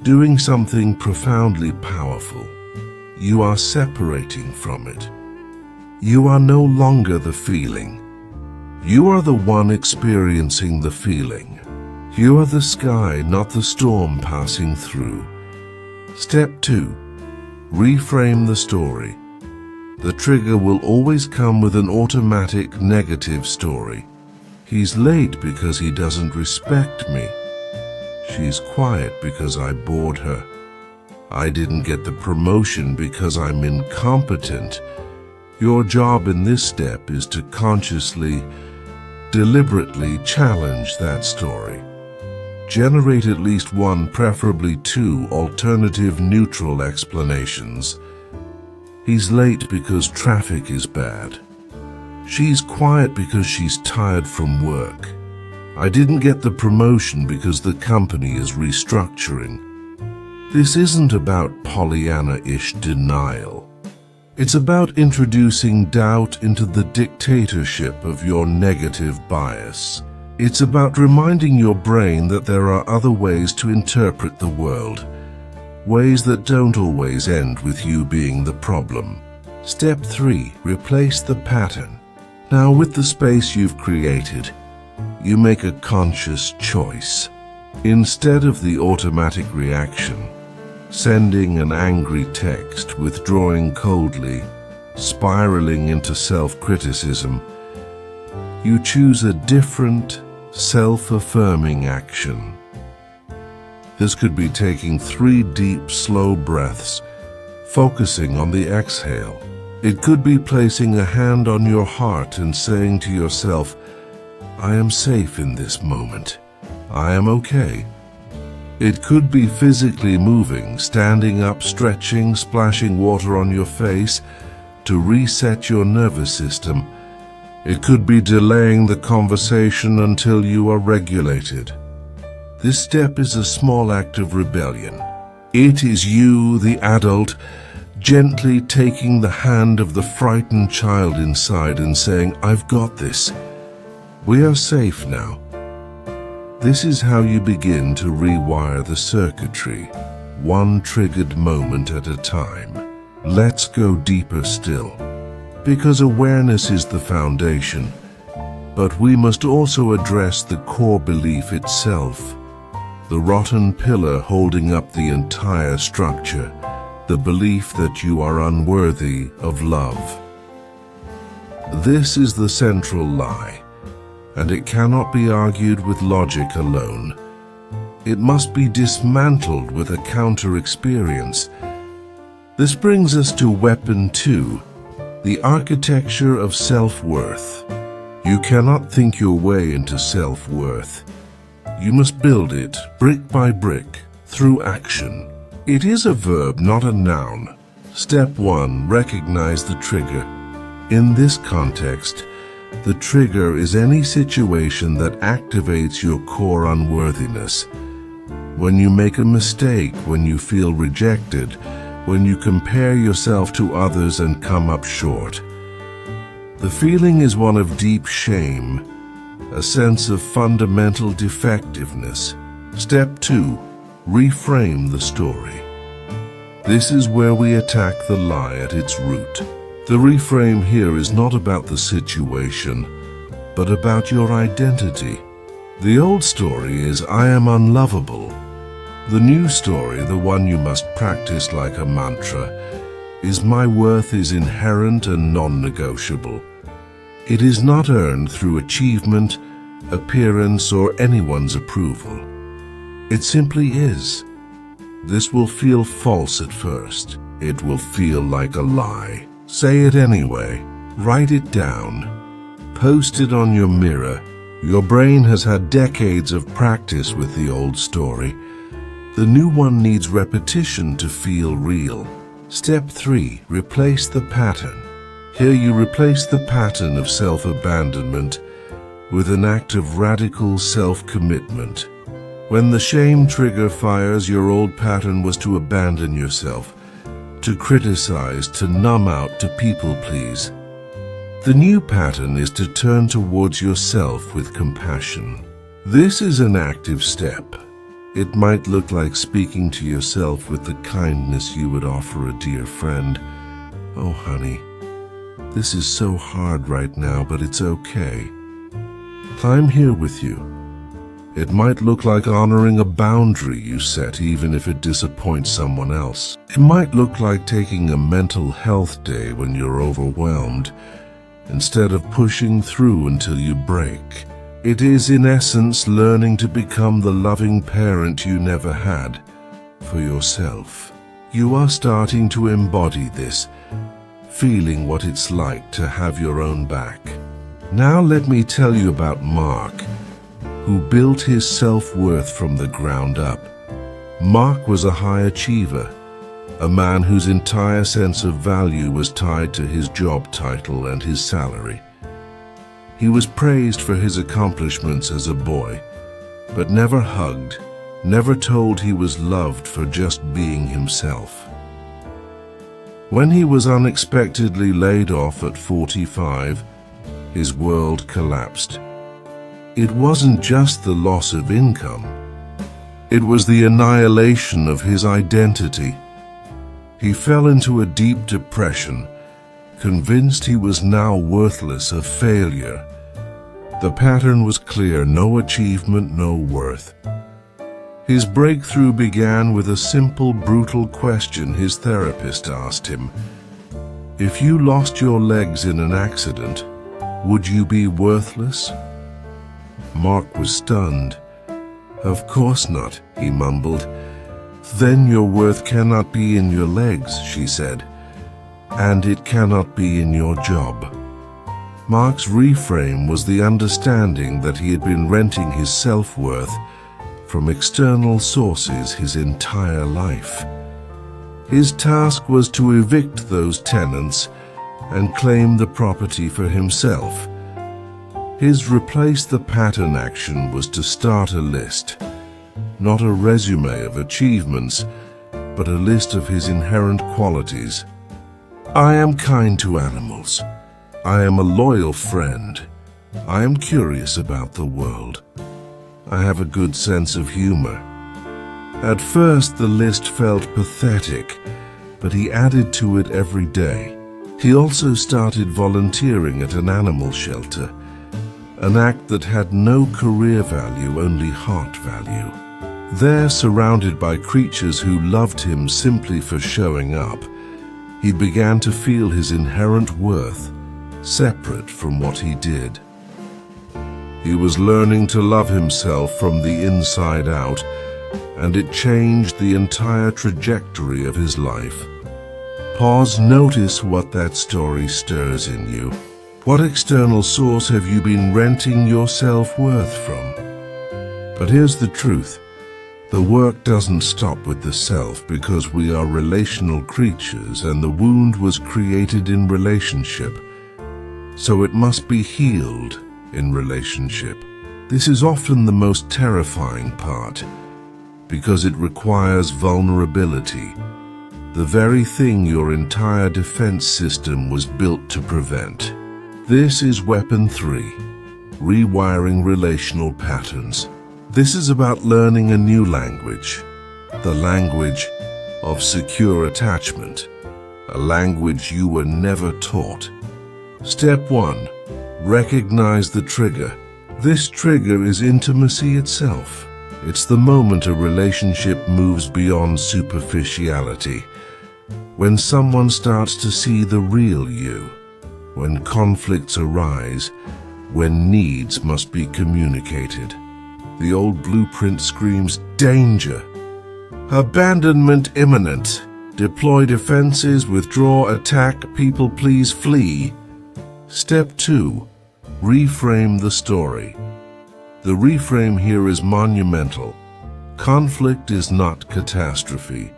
doing something profoundly powerful. You are separating from it. You are no longer the feeling. You are the one experiencing the feeling. You are the sky, not the storm passing through. Step 2. Reframe the story. The trigger will always come with an automatic negative story. He's late because he doesn't respect me. She's quiet because I bored her. I didn't get the promotion because I'm incompetent. Your job in this step is to consciously, deliberately challenge that story. Generate at least one, preferably two, alternative neutral explanations. He's late because traffic is bad. She's quiet because she's tired from work. I didn't get the promotion because the company is restructuring. This isn't about Pollyanna-ish denial. It's about introducing doubt into the dictatorship of your negative bias. It's about reminding your brain that there are other ways to interpret the world, ways that don't always end with you being the problem. Step 3. Replace the pattern. Now, with the space you've created, you make a conscious choice. Instead of the automatic reaction, sending an angry text, withdrawing coldly, spiraling into self-criticism, you choose a different, self-affirming action. This could be taking 3 deep, slow breaths, focusing on the exhale. It could be placing a hand on your heart and saying to yourself, I am safe in this moment. I am okay. It could be physically moving, standing up, stretching, splashing water on your face to reset your nervous system. It could be delaying the conversation until you are regulated. This step is a small act of rebellion. It is you, the adult, gently taking the hand of the frightened child inside and saying, I've got this. We are safe now. This is how you begin to rewire the circuitry, one triggered moment at a time. Let's go deeper still, because awareness is the foundation, but we must also address the core belief itself, the rotten pillar holding up the entire structure, the belief that you are unworthy of love. This is the central lie, and it cannot be argued with logic alone. It must be dismantled with a counter-experience. This brings us to weapon 2, the architecture of self-worth. You cannot think your way into self-worth. You must build it, brick by brick, through action. It is a verb, not a noun. Step 1, recognize the trigger. In this context, the trigger is any situation that activates your core unworthiness. When you make a mistake, when you feel rejected, when you compare yourself to others and come up short. The feeling is one of deep shame, a sense of fundamental defectiveness. Step 2, reframe the story. This is where we attack the lie at its root. The reframe here is not about the situation, but about your identity. The old story is, I am unlovable. The new story, the one you must practice like a mantra, is, my worth is inherent and non-negotiable. It is not earned through achievement, appearance, or anyone's approval. It simply is. This will feel false at first. It will feel like a lie. Say it anyway. Write it down. Post it on your mirror. Your brain has had decades of practice with the old story. The new one needs repetition to feel real. Step 3, replace the pattern. Here you replace the pattern of self-abandonment with an act of radical self-commitment. When the shame trigger fires, your old pattern was to abandon yourself, to criticize, to numb out, to people please. The new pattern is to turn towards yourself with compassion. This is an active step. It might look like speaking to yourself with the kindness you would offer a dear friend. "Oh, honey, this is so hard right now, but it's okay. I'm here with you." It might look like honoring a boundary you set, even if it disappoints someone else. It might look like taking a mental health day when you're overwhelmed, instead of pushing through until you break. It is, in essence, learning to become the loving parent you never had for yourself. You are starting to embody this, feeling what it's like to have your own back. Now let me tell you about Mark, who built his self-worth from the ground up. Mark was a high achiever, a man whose entire sense of value was tied to his job title and his salary. He was praised for his accomplishments as a boy, but never hugged, never told he was loved for just being himself. When he was unexpectedly laid off at 45, his world collapsed. It wasn't just the loss of income. It was the annihilation of his identity. He fell into a deep depression, convinced he was now worthless, a failure. The pattern was clear: no achievement, no worth. His breakthrough began with a simple, brutal question his therapist asked him. If you lost your legs in an accident, would you be worthless? Mark was stunned. Of course not, he mumbled. Then your worth cannot be in your legs, she said, and it cannot be in your job. Mark's reframe was the understanding that he had been renting his self-worth from external sources his entire life. His task was to evict those tenants and claim the property for himself. His replace the pattern action was to start a list, not a resume of achievements, but a list of his inherent qualities. I am kind to animals. I am a loyal friend. I am curious about the world. I have a good sense of humor. At first, the list felt pathetic, but he added to it every day. He also started volunteering at an animal shelter, an act that had no career value, only heart value. There, surrounded by creatures who loved him simply for showing up, he began to feel his inherent worth, separate from what he did. He was learning to love himself from the inside out, and it changed the entire trajectory of his life. Pause, notice what that story stirs in you. What external source have you been renting your self-worth from? But here's the truth. The work doesn't stop with the self, because we are relational creatures and the wound was created in relationship. So it must be healed in relationship. This is often the most terrifying part, because it requires vulnerability, the very thing your entire defense system was built to prevent. This is Weapon 3, Rewiring Relational Patterns. This is about learning a new language, the language of secure attachment, a language you were never taught. Step 1. Recognize the trigger. This trigger is intimacy itself. It's the moment a relationship moves beyond superficiality, when someone starts to see the real you, when conflicts arise, when needs must be communicated. The old blueprint screams danger. Abandonment imminent. Deploy defenses, withdraw, attack, people please flee. Step 2. Reframe the story. The reframe here is monumental. Conflict is not catastrophe.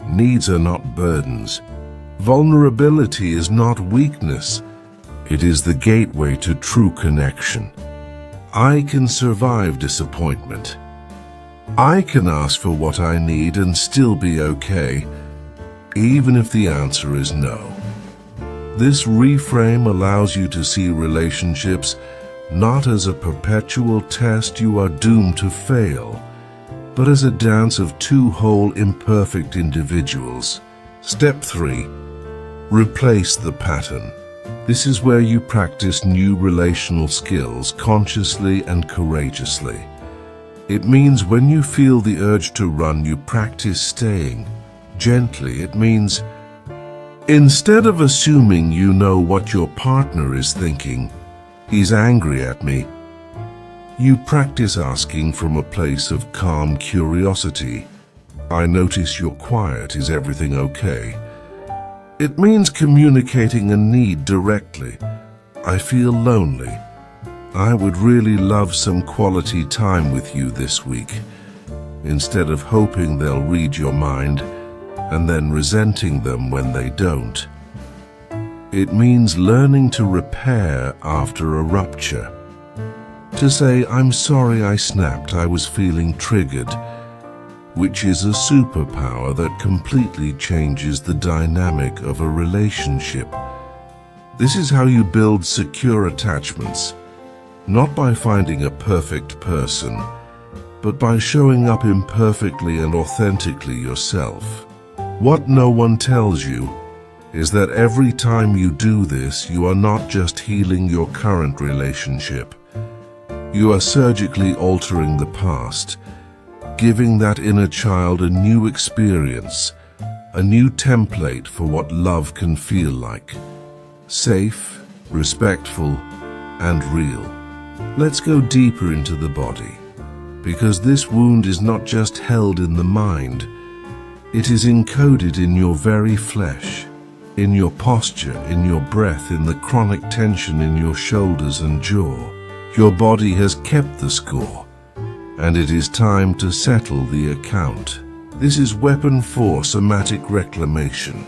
Needs are not burdens. Vulnerability is not weakness. It is the gateway to true connection. I can survive disappointment. I can ask for what I need and still be okay, even if the answer is no. This reframe allows you to see relationships not as a perpetual test you are doomed to fail, but as a dance of two whole imperfect individuals. Step 3. Replace the pattern. This is where you practice new relational skills consciously and courageously. It means when you feel the urge to run, you practice staying. Gently, it means instead of assuming you know what your partner is thinking, he's angry at me, you practice asking from a place of calm curiosity. I notice you're quiet. Is everything okay? It means communicating a need directly. I feel lonely. I would really love some quality time with you this week, instead of hoping they'll read your mind and then resenting them when they don't. It means learning to repair after a rupture. To say, I'm sorry I snapped, I was feeling triggered, which is a superpower that completely changes the dynamic of a relationship. This is how you build secure attachments, not by finding a perfect person, but by showing up imperfectly and authentically yourself. What no one tells you is that every time you do this, you are not just healing your current relationship. You are surgically altering the past, giving that inner child a new experience, a new template for what love can feel like. Safe, respectful, and real. Let's go deeper into the body, because this wound is not just held in the mind, it is encoded in your very flesh, in your posture, in your breath, in the chronic tension in your shoulders and jaw. Your body has kept the score, and it is time to settle the account. This is weapon 4, somatic reclamation.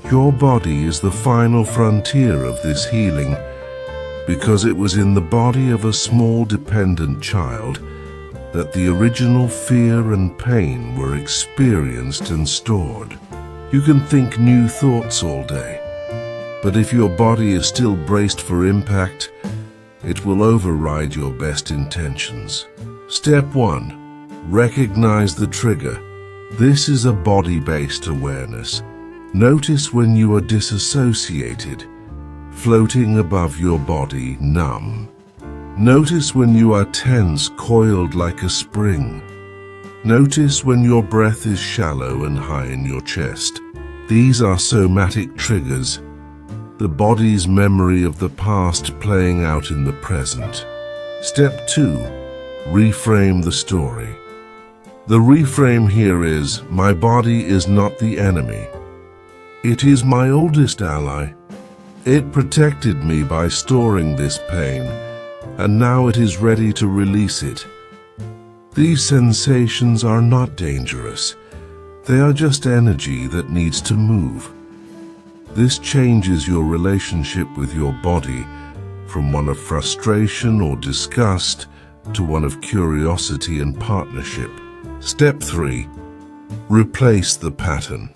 Your body is the final frontier of this healing, because it was in the body of a small dependent child that the original fear and pain were experienced and stored. You can think new thoughts all day, but if your body is still braced for impact, it will override your best intentions. Step 1. Recognize the trigger. This is a body-based awareness. Notice when you are disassociated, floating above your body, numb. Notice when you are tense, coiled like a spring. Notice when your breath is shallow and high in your chest. These are somatic triggers, the body's memory of the past playing out in the present. Step 2. Reframe the story. The reframe here is, my body is not the enemy. It is my oldest ally. It protected me by storing this pain, and now it is ready to release it. These sensations are not dangerous. They are just energy that needs to move. This changes your relationship with your body from one of frustration or disgust to one of curiosity and partnership. Step 3. Replace the pattern.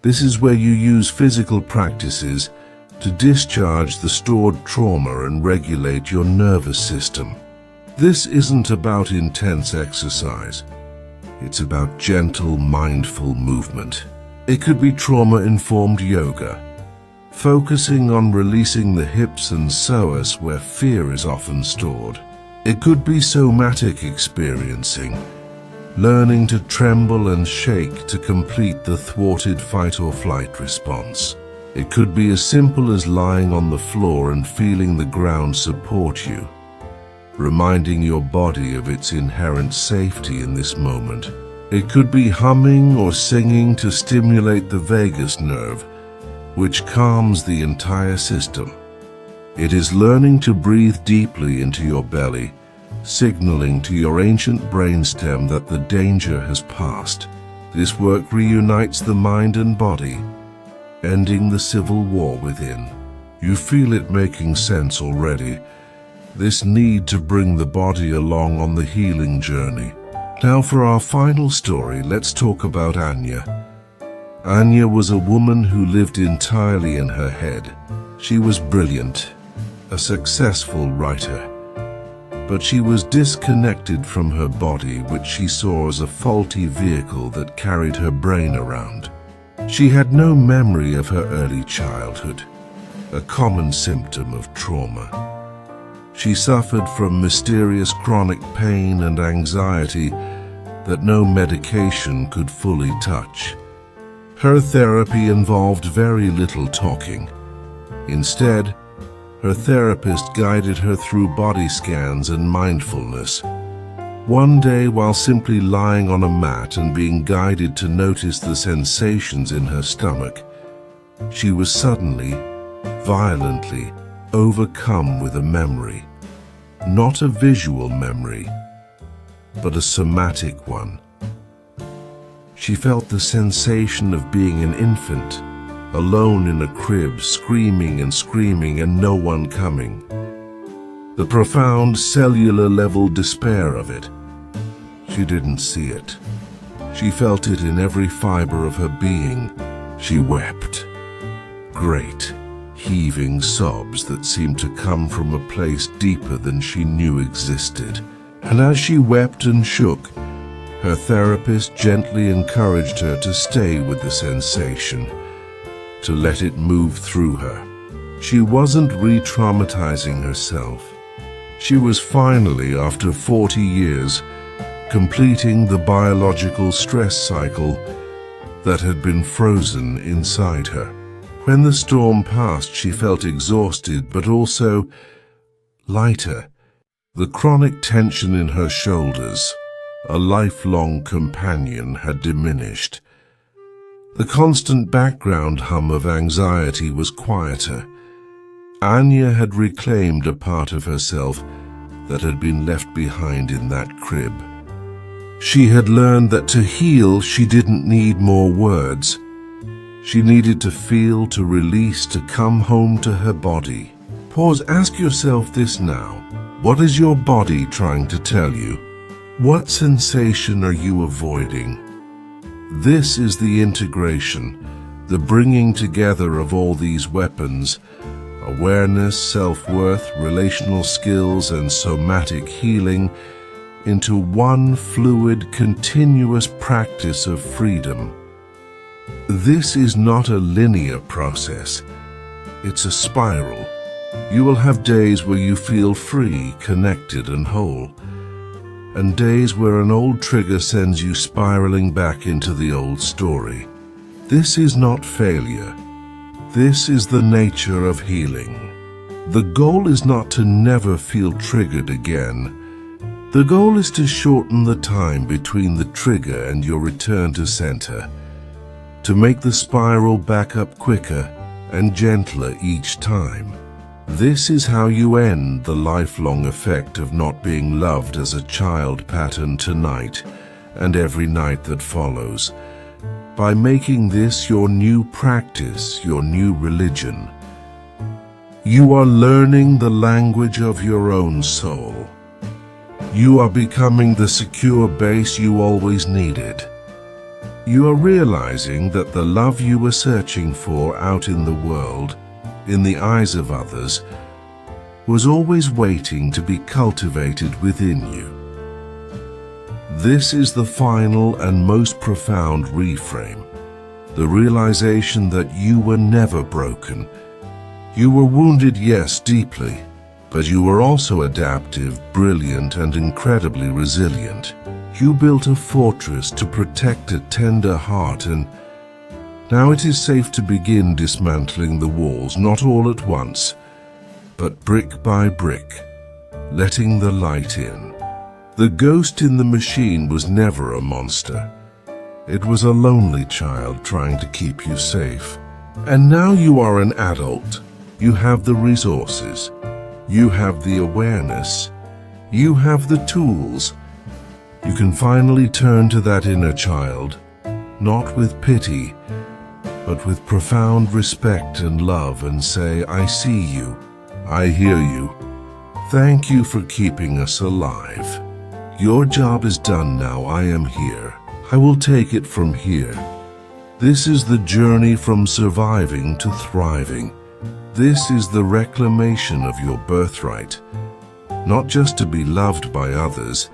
This is where you use physical practices to discharge the stored trauma and regulate your nervous system. This isn't about intense exercise. It's about gentle, mindful movement. It could be trauma-informed yoga, focusing on releasing the hips and psoas where fear is often stored. It could be somatic experiencing, learning to tremble and shake to complete the thwarted fight or flight response. It could be as simple as lying on the floor and feeling the ground support you, reminding your body of its inherent safety in this moment. It could be humming or singing to stimulate the vagus nerve, which calms the entire system. It is learning to breathe deeply into your belly, signaling to your ancient brainstem that the danger has passed. This work reunites the mind and body, ending the civil war within. You feel it making sense already, this need to bring the body along on the healing journey. Now for our final story, let's talk about Anya. Anya was a woman who lived entirely in her head. She was brilliant, a successful writer, but she was disconnected from her body, which she saw as a faulty vehicle that carried her brain around. She had no memory of her early childhood, a common symptom of trauma. She suffered from mysterious chronic pain and anxiety that no medication could fully touch. Her therapy involved very little talking. Instead, her therapist guided her through body scans and mindfulness. One day, while simply lying on a mat and being guided to notice the sensations in her stomach, she was suddenly, violently overcome with a memory. Not a visual memory, but a somatic one. She felt the sensation of being an infant, alone in a crib, screaming and no one coming. The profound cellular level despair of it. She didn't see it. She felt it in every fiber of her being. She wept. Great, heaving sobs that seemed to come from a place deeper than she knew existed. And as she wept and shook, her therapist gently encouraged her to stay with the sensation, to let it move through her. She wasn't re-traumatizing herself. She was finally, after 40 years, completing the biological stress cycle that had been frozen inside her. When the storm passed, she felt exhausted, but also lighter. The chronic tension in her shoulders, a lifelong companion, had diminished. The constant background hum of anxiety was quieter. Anya had reclaimed a part of herself that had been left behind in that crib. She had learned that to heal, she didn't need more words. She needed to feel, to release, to come home to her body. Pause, ask yourself this now. What is your body trying to tell you? What sensation are you avoiding? This is the integration, the bringing together of all these weapons: awareness, self-worth, relational skills, and somatic healing, into one fluid, continuous practice of freedom. This is not a linear process. It's a spiral. You will have days where you feel free, connected, and whole, and days where an old trigger sends you spiraling back into the old story. This is not failure. This is the nature of healing. The goal is not to never feel triggered again. The goal is to shorten the time between the trigger and your return to center, to make the spiral back up quicker and gentler each time. This is how you end the lifelong effect of not being loved as a child pattern tonight and every night that follows, by making this your new practice, your new religion. You are learning the language of your own soul. You are becoming the secure base you always needed. You are realizing that the love you were searching for out in the world, in the eyes of others, was always waiting to be cultivated within you. This is the final and most profound reframe, the realization that you were never broken. You were wounded, yes, deeply, but you were also adaptive, brilliant, and incredibly resilient. You built a fortress to protect a tender heart, and now it is safe to begin dismantling the walls, not all at once, but brick by brick, letting the light in. The ghost in the machine was never a monster. It was a lonely child trying to keep you safe. And now you are an adult. You have the resources. You have the awareness. You have the tools. You can finally turn to that inner child, not with pity, but with profound respect and love, and say, I see you. I hear you. Thank you for keeping us alive. Your job is done now. I am here. I will take it from here. This is the journey from surviving to thriving. This is the reclamation of your birthright. not just to be loved by others,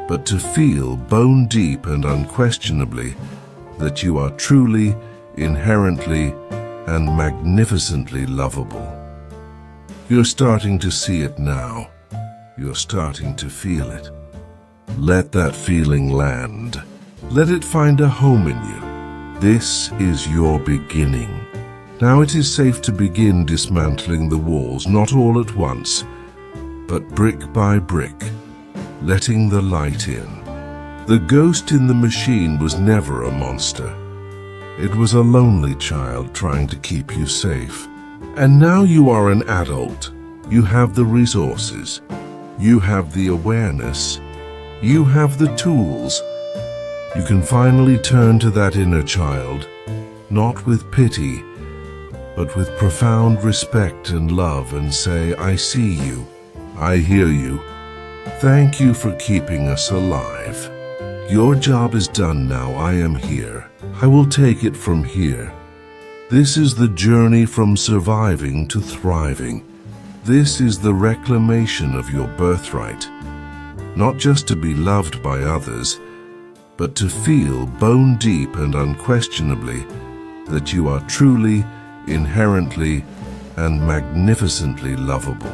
but to feel bone deep and unquestionably that you are truly, inherently, and magnificently lovable. You're starting to see it now. You're starting to feel it. Let that feeling land. Let it find a home in you. This is your beginning. Now it is safe to begin dismantling the walls, not all at once, but brick by brick, letting the light in. The ghost in the machine was never a monster. It was a lonely child trying to keep you safe. And now you are an adult. You have the resources. You have the awareness. You have the tools. You can finally turn to that inner child, not with pity, but with profound respect and love, and say, I see you. I hear you. Thank you for keeping us alive. Your job is done now. I am here. I will take it from here. This is the journey from surviving to thriving. This is the reclamation of your birthright. Not just to be loved by others, but to feel bone deep and unquestionably that you are truly, inherently, and magnificently lovable.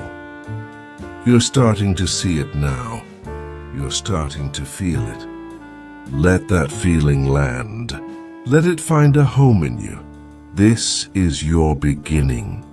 You're starting to see it now. You're starting to feel it. Let that feeling land. Let it find a home in you. This is your beginning.